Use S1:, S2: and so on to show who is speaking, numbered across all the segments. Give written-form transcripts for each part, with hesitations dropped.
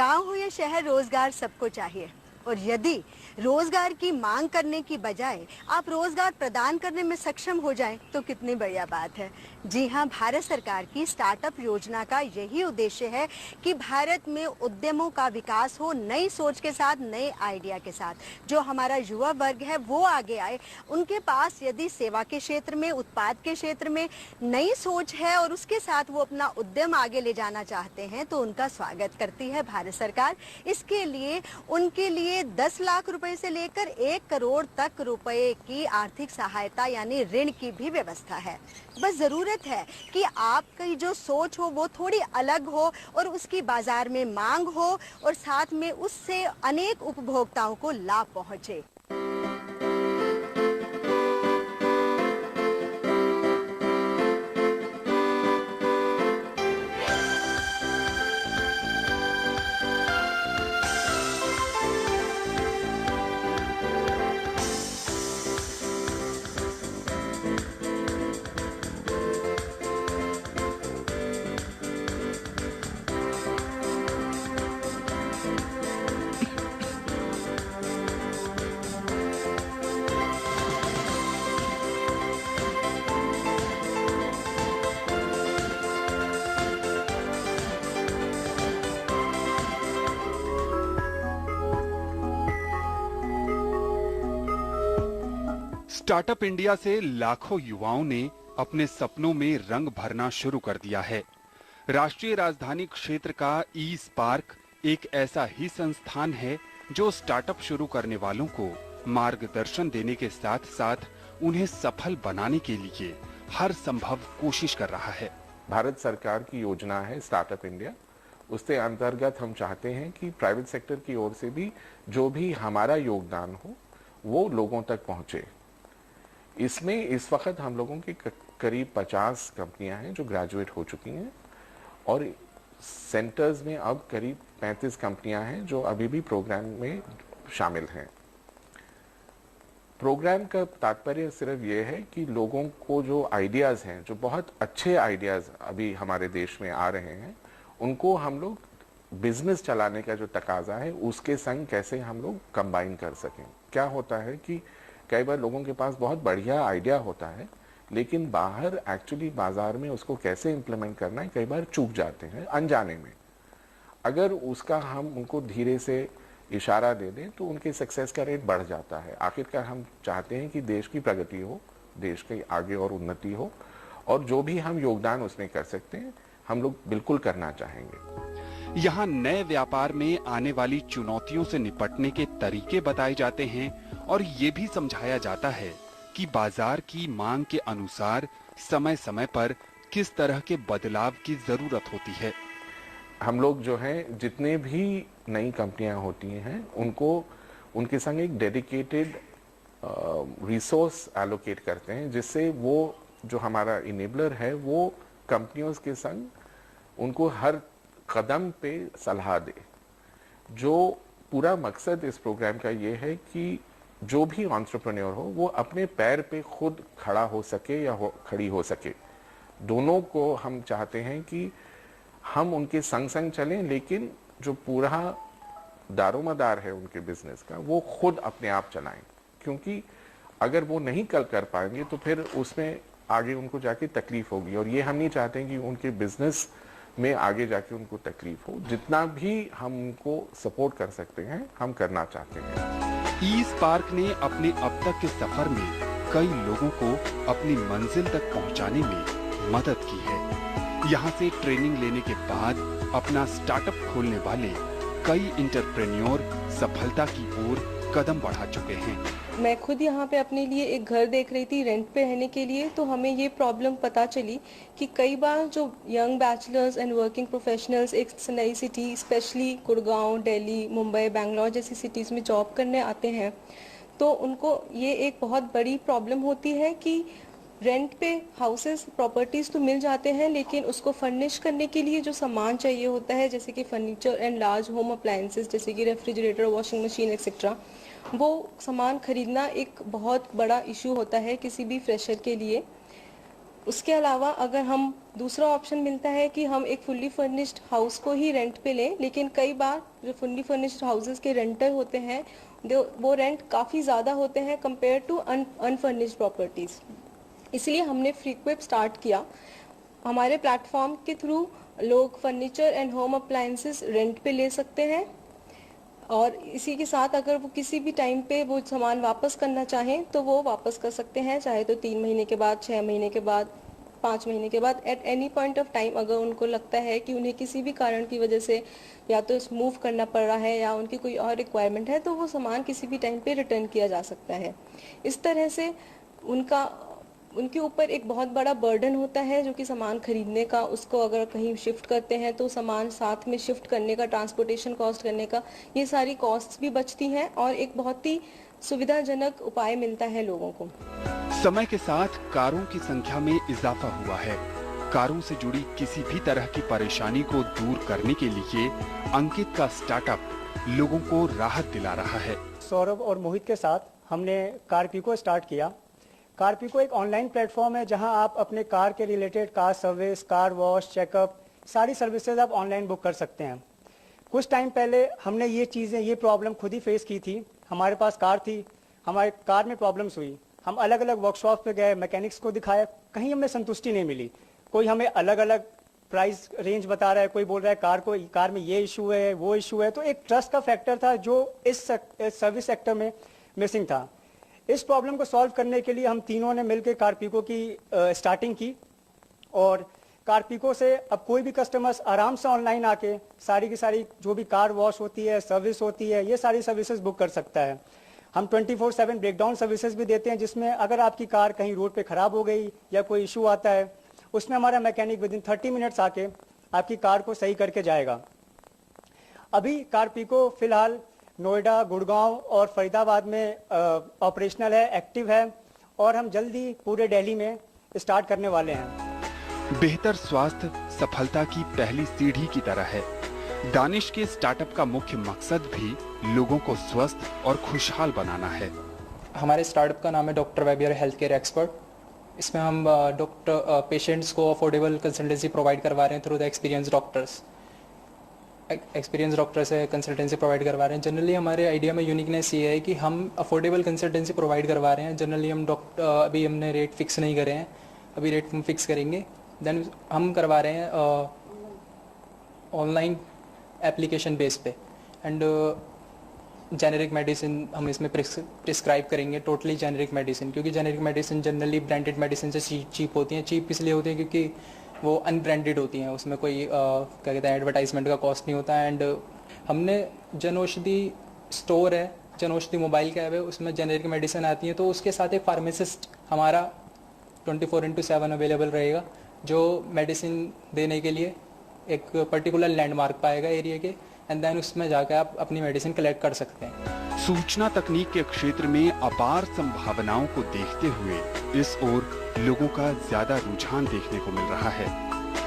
S1: गांव हो या शहर, रोजगार सबको चाहिए। और यदि रोजगार की मांग करने की बजाय आप रोजगार प्रदान करने में सक्षम हो जाएं तो कितनी बढ़िया बात है। जी हां, भारत सरकार की स्टार्टअप योजना का यही उद्देश्य है कि भारत में उद्यमों का विकास हो, नई सोच के साथ, नए आइडिया के साथ। जो हमारा युवा वर्ग है वो आगे आए, उनके पास यदि सेवा के क्षेत्र में, उत्पाद के क्षेत्र में नई सोच है और उसके साथ वो अपना उद्यम आगे ले जाना चाहते हैं तो उनका स्वागत करती है भारत सरकार। इसके लिए उनके लिए 10 लाख रुपए से लेकर 1 करोड़ तक रुपए की आर्थिक सहायता यानी ऋण की भी व्यवस्था है। बस जरूरत है कि आपकी जो सोच हो वो थोड़ी अलग हो और उसकी बाजार में मांग हो और साथ में उससे अनेक उपभोक्ताओं को लाभ पहुंचे।
S2: स्टार्टअप इंडिया से लाखों युवाओं ने अपने सपनों में रंग भरना शुरू कर दिया है। राष्ट्रीय राजधानी क्षेत्र का ई स्पार्क एक ऐसा ही संस्थान है जो स्टार्टअप शुरू करने वालों को मार्गदर्शन देने के साथ साथ उन्हें सफल बनाने के लिए हर संभव कोशिश कर रहा है।
S3: भारत सरकार की योजना है स्टार्टअप इंडिया। उसके अंतर्गत हम चाहते हैं कि प्राइवेट सेक्टर की ओर से भी जो भी हमारा योगदान हो वो लोगों तक पहुंचे। इसमें इस वक्त हम लोगों की करीब 50 कंपनियां हैं जो ग्रेजुएट हो चुकी हैं और सेंटर्स में अब करीब 35 कंपनियां हैं जो अभी भी प्रोग्राम में शामिल हैं। प्रोग्राम का तात्पर्य सिर्फ ये है कि लोगों को जो आइडियाज़ हैं, जो बहुत अच्छे आइडियाज़ अभी हमारे देश में आ रहे हैं, उनको हम लोग बिजनेस चलाने का जो तकाजा है उसके संग कैसे हम लोग कंबाइन कर सकें। क्या होता है कि कई बार लोगों के पास बहुत बढ़िया आइडिया होता है लेकिन बाहर एक्चुअली बाजार में उसको कैसे इम्प्लीमेंट करना है कई बार चूक जाते हैं अनजाने में। अगर उसका हम उनको धीरे से इशारा दे दें तो उनके सक्सेस का रेट बढ़ जाता है। आखिरकार हम चाहते हैं कि देश की प्रगति हो, देश के आगे और उन्नति हो और जो भी हम योगदान उसमें कर सकते हैं हम लोग बिल्कुल करना चाहेंगे।
S2: यहाँ नए व्यापार में आने वाली चुनौतियों से निपटने के तरीके बताए जाते हैं और ये भी समझाया जाता है कि बाजार की मांग के अनुसार समय समय पर किस तरह के बदलाव की जरूरत होती है।
S3: हम लोग जो है जितने भी नई कंपनियां होती हैं उनको उनके संग एक डेडिकेटेड रिसोर्स एलोकेट करते हैं जिससे वो जो हमारा इनेबलर है वो कंपनियों के संग उनको हर कदम पे सलाह दे। जो पूरा मकसद इस प्रोग्राम का ये है कि जो भी एंटरप्रेन्योर हो वो अपने पैर पे खुद खड़ा हो सके या खड़ी हो सके। दोनों को हम चाहते हैं कि हम उनके संग संग चलें लेकिन जो पूरा दारोमदार है उनके बिजनेस का वो खुद अपने आप चलाएं, क्योंकि अगर वो नहीं कर पाएंगे तो फिर उसमें आगे उनको जाके तकलीफ होगी और ये हम नहीं चाहते कि उनके बिजनेस में आगे जाके उनको तकलीफ हो। जितना भी हम उनको सपोर्ट कर सकते हैं हम करना चाहते हैं।
S2: ई स्पार्क ने अपने अब तक के सफर में कई लोगों को अपनी मंजिल तक पहुंचाने में मदद की है। यहाँ से ट्रेनिंग लेने के बाद अपना स्टार्टअप खोलने वाले कई एंटरप्रेन्योर सफलता की ओर कदम बढ़ा चुके हैं।
S4: मैं खुद यहाँ पे अपने लिए एक घर देख रही थी रेंट पे रहने के लिए, तो हमें ये प्रॉब्लम पता चली कि कई बार जो young bachelors and working professionals एक नई सिटी स्पेशली गुड़गांव, दिल्ली, मुंबई, बेंगलोर जैसी सिटीज़ में जॉब करने आते हैं तो उनको ये एक बहुत बड़ी प्रॉब्लम होती है कि रेंट पे हाउसेस प्रॉपर्टीज़ तो मिल जाते हैं लेकिन उसको फर्निश करने के लिए जो सामान चाहिए होता है जैसे कि furniture and large home appliances जैसे कि रेफ्रिजरेटर, वॉशिंग मशीन एक्सेट्रा, वो सामान खरीदना एक बहुत बड़ा इशू होता है किसी भी फ्रेशर के लिए। उसके अलावा अगर हम दूसरा ऑप्शन मिलता है कि हम एक फुल्ली फर्निश्ड हाउस को ही रेंट पे लें, लेकिन कई बार जो फुल्ली फर्निश्ड हाउसेस के रेंटर होते हैं वो रेंट काफ़ी ज़्यादा होते हैं कंपेयर टू अनफर्निश्ड प्रॉपर्टीज़। इसलिए हमने फ्रीक्वेप स्टार्ट किया। हमारे प्लेटफॉर्म के थ्रू लोग furniture and home appliances rent पे ले सकते हैं, और इसी के साथ अगर वो किसी भी टाइम पे वो सामान वापस करना चाहें तो वो वापस कर सकते हैं, चाहे तो 3 महीने के बाद, 6 महीने के बाद, 5 महीने के बाद, at any point of time. अगर उनको लगता है कि उन्हें किसी भी कारण की वजह से या तो मूव करना पड़ रहा है या उनकी कोई और रिक्वायरमेंट है, तो वो सामान किसी भी टाइम पे रिटर्न किया जा सकता है। इस तरह से उनके ऊपर एक बहुत बड़ा बर्डन होता है जो कि सामान खरीदने का, उसको अगर कहीं शिफ्ट करते हैं तो सामान साथ में शिफ्ट करने का, ट्रांसपोर्टेशन कॉस्ट करने का, ये सारी कॉस्ट्स भी बचती हैं और एक बहुत ही सुविधाजनक उपाय मिलता है लोगों को।
S2: समय के साथ कारों की संख्या में इजाफा हुआ है। कारों से जुड़ी किसी भी तरह की परेशानी को दूर करने के लिए अंकित का स्टार्टअप लोगों को राहत दिला रहा है।
S5: सौरभ और मोहित के साथ हमने कारपीको स्टार्ट किया। कारपीको एक ऑनलाइन प्लेटफॉर्म है जहां आप अपने कार के related car service, car wash, checkup, सारी सर्विसेज आप ऑनलाइन बुक कर सकते हैं। कुछ टाइम पहले हमने ये प्रॉब्लम खुद ही फेस की थी। हमारे पास कार थी, हमारे कार में प्रॉब्लम्स हुई, हम अलग अलग वर्कशॉप पे गए, मैकेनिक्स को दिखाया, कहीं हमें संतुष्टि नहीं मिली। कोई हमें अलग अलग प्राइस रेंज बता रहा है, कोई बोल रहा है कार में ये इशू है, वो इशू है। तो एक ट्रस्ट का फैक्टर था जो इस सर्विस सेक्टर में मिसिंग था। इस प्रॉब्लम को सॉल्व करने के लिए हम तीनों ने मिलकर कारपीको की स्टार्टिंग की, और कारपीको से अब कोई भी कस्टमर्स आराम से ऑनलाइन आके सारी की सारी जो भी कार वॉश होती है, सर्विस होती है, ये सारी सर्विसेज बुक कर सकता है। हम 24/7 ब्रेकडाउन सर्विसेज भी देते हैं, जिसमें अगर आपकी कार कहीं रोड पे खराब हो गई या कोई इशू आता है, उसमें हमारा मैकेनिक विद इन 30 मिनट्स आके आपकी कार को सही करके जाएगा। अभी कारपीको फिलहाल नोएडा, गुड़गांव और फरीदाबाद में ऑपरेशनल है, एक्टिव है, और हम जल्दी पूरे दिल्ली में स्टार्ट करने वाले हैं।
S2: बेहतर स्वास्थ्य सफलता की पहली सीढ़ी की तरह है। दानिश के स्टार्टअप का मुख्य मकसद भी लोगों को स्वस्थ और खुशहाल बनाना है।
S6: हमारे स्टार्टअप का नाम है डॉक्टर वेबियर हेल्थ केयर एक्सपर्ट। इसमें हम पेशेंट्स को अफोर्डेबल कंसल्टेंसी प्रोवाइड करवा रहे हैं थ्रू द एक्सपीरियंस डॉक्टर से कंसल्टेंसी प्रोवाइड करवा रहे हैं। जनरली हमारे आइडिया में यूनिकनेस ये है कि हम अफोर्डेबल कंसल्टेंसी प्रोवाइड करवा रहे हैं। जनरली हम अभी हमने रेट फिक्स नहीं करे हैं, अभी रेट हम फिक्स करेंगे। देन हम करवा रहे हैं ऑनलाइन एप्लीकेशन बेस पे, एंड जेनेरिक मेडिसिन हम इसमें प्रिस्क्राइब करेंगे, टोटली जेनेरिक मेडिसिन, क्योंकि generic medicine generally branded medicine से चीप होती हैं। चीप इसलिए होती हैं क्योंकि वो अनब्रांडेड होती हैं, उसमें कोई क्या कहते हैं एडवर्टाइजमेंट का कॉस्ट नहीं होता है। एंड हमने जनौषधि स्टोर है, जनौषधि मोबाइल ऐप है, उसमें जेनेरिक मेडिसिन आती है, तो उसके साथ एक फार्मासिस्ट हमारा 24/7 अवेलेबल रहेगा, जो मेडिसिन देने के लिए एक पर्टिकुलर लैंडमार्क पाएगा एरिया के, एंड देन उसमें जाकर आप अपनी मेडिसिन कलेक्ट कर सकते हैं।
S2: सूचना तकनीक के क्षेत्र में अपार संभावनाओं को देखते हुए इस ओर लोगों का ज्यादा रुझान देखने को मिल रहा है।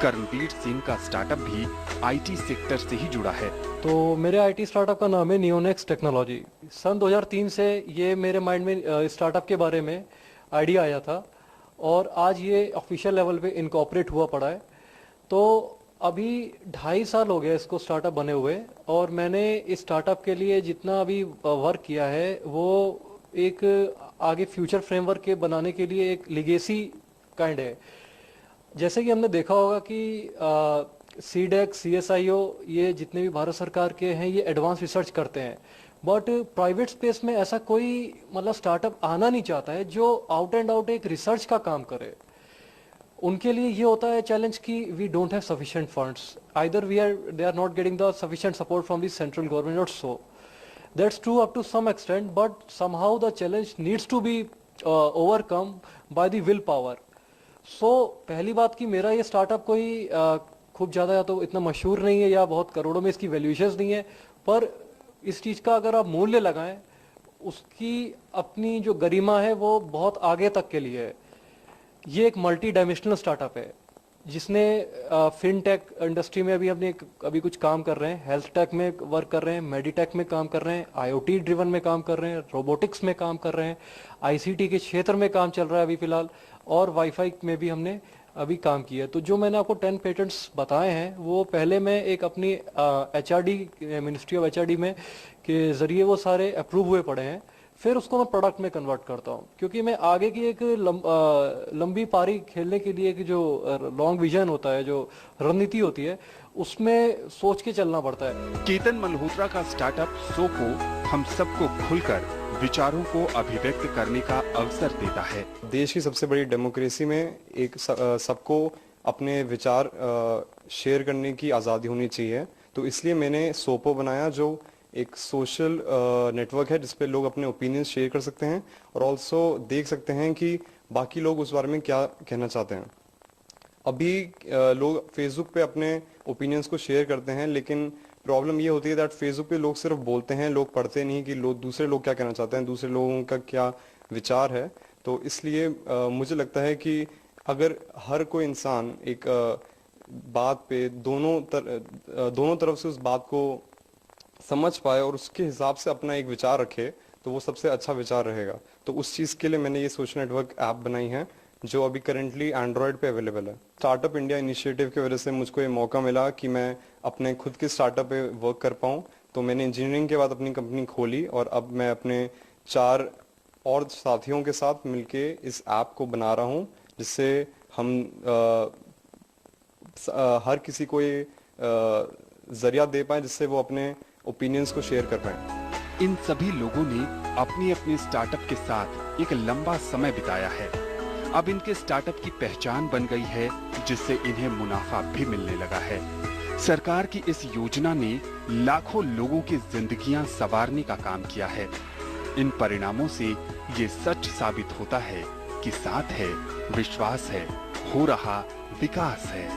S2: कर्णवीर सिंह का स्टार्टअप भी आईटी सेक्टर से ही जुड़ा है।
S7: तो मेरे आईटी स्टार्टअप का नाम है नियोनेक्स टेक्नोलॉजी। सन 2003 से ये मेरे माइंड में स्टार्टअप के बारे में आइडिया आया था, और आज ये ऑफिशियल लेवल पे इनकॉर्पोरेट हुआ पड़ा है। तो अभी 2.5 साल हो गया इसको स्टार्टअप बने हुए, और मैंने इस स्टार्टअप के लिए जितना अभी वर्क किया है वो एक आगे फ्यूचर फ्रेमवर्क के बनाने के लिए एक लिगेसी काइंड है। जैसे कि हमने देखा होगा कि सीडेक, सीएसआईओ, ये जितने भी भारत सरकार के हैं ये एडवांस रिसर्च करते हैं, बट प्राइवेट स्पेस में ऐसा कोई मतलब स्टार्टअप आना नहीं चाहता है जो आउट एंड आउट एक रिसर्च का काम करे। उनके लिए ये होता है चैलेंज कि we don't have sufficient funds, either they are not getting the sufficient support from the central government और so that's true up to some extent, but somehow the challenge needs to be overcome by the will power. So पहली बात कि मेरा ये startup कोई खूब ज्यादा या तो इतना मशहूर नहीं है या बहुत करोड़ों में इसकी वैल्यूएशंस नहीं है, पर इस चीज का अगर आप मूल्य लगाएं उसकी अपनी जो गरिमा है वो बहुत आगे तक के लिए है। ये एक मल्टी डायमेंशनल स्टार्टअप है जिसने फिनटेक इंडस्ट्री में अभी कुछ काम कर रहे हैं, हेल्थ टेक में वर्क कर रहे हैं, मेडिटेक में काम कर रहे हैं, आईओटी ड्रिवन में काम कर रहे हैं, रोबोटिक्स में काम कर रहे हैं, आईसीटी के क्षेत्र में काम चल रहा है अभी फिलहाल, और वाईफाई में भी हमने अभी काम किया है। तो जो मैंने आपको 10 पेटेंट्स बताए हैं वो पहले मैं एक अपनी HRD मिनिस्ट्री ऑफ HRD में के जरिए वो सारे अप्रूव हुए पड़े हैं, फिर उसको मैं प्रोडक्ट में कन्वर्ट करता हूँ, क्योंकि मैं आगे की एक लंबी पारी खेलने के लिए एक जो लॉन्ग विजन होता है, जो रणनीति होती है, उसमें सोच के चलना पड़ता है।
S2: केतन मल्होत्रा का स्टार्टअप सोपो हम सबको खुलकर विचारों को अभिव्यक्त करने का अवसर देता है।
S8: देश की सबसे बड़ी डेमोक्रेसी में एक सबको अपने विचार शेयर करने की आज़ादी होनी चाहिए, तो इसलिए मैंने सोपो बनाया जो एक सोशल नेटवर्क है जिसपे लोग अपने ओपिनियंस शेयर कर सकते हैं और ऑल्सो देख सकते हैं कि बाकी लोग उस बारे में क्या कहना चाहते हैं। अभी लोग फेसबुक पे अपने ओपिनियंस को शेयर करते हैं, लेकिन प्रॉब्लम ये होती है दैट फेसबुक पे लोग सिर्फ बोलते हैं, लोग पढ़ते नहीं कि दूसरे लोग क्या कहना चाहते हैं, दूसरे लोगों का क्या विचार है। तो इसलिए मुझे लगता है कि अगर हर कोई इंसान एक बात पे दोनों तरफ से उस बात को समझ पाए और उसके हिसाब से अपना एक विचार रखे, तो वो सबसे अच्छा विचार रहेगा। तो उस चीज़ के लिए मैंने ये सोशल नेटवर्क ऐप बनाई है जो अभी करंटली एंड्रॉयड पे अवेलेबल है। स्टार्टअप इंडिया इनिशिएटिव की वजह से मुझको ये मौका मिला कि मैं अपने खुद के स्टार्टअप पे वर्क कर पाऊँ। तो मैंने इंजीनियरिंग के बाद अपनी कंपनी खोली और अब मैं अपने 4 और साथियों के साथ मिलके इस ऐप को बना रहा हूँ, जिससे हम हर किसी को ये जरिया दे पाए जिससे वो अपने ओपिनियंस को शेयर कर पाए।
S2: इन सभी लोगों ने अपने अपने स्टार्टअप के साथ एक लंबा समय बिताया है। अब इनके स्टार्टअप की पहचान बन गई है, जिससे इन्हें मुनाफा भी मिलने लगा है। सरकार की इस योजना ने लाखों लोगों की जिंदगियां संवारने का काम किया है। इन परिणामों से ये सच साबित होता है कि साथ है, विश्वास है, हो रहा विकास है।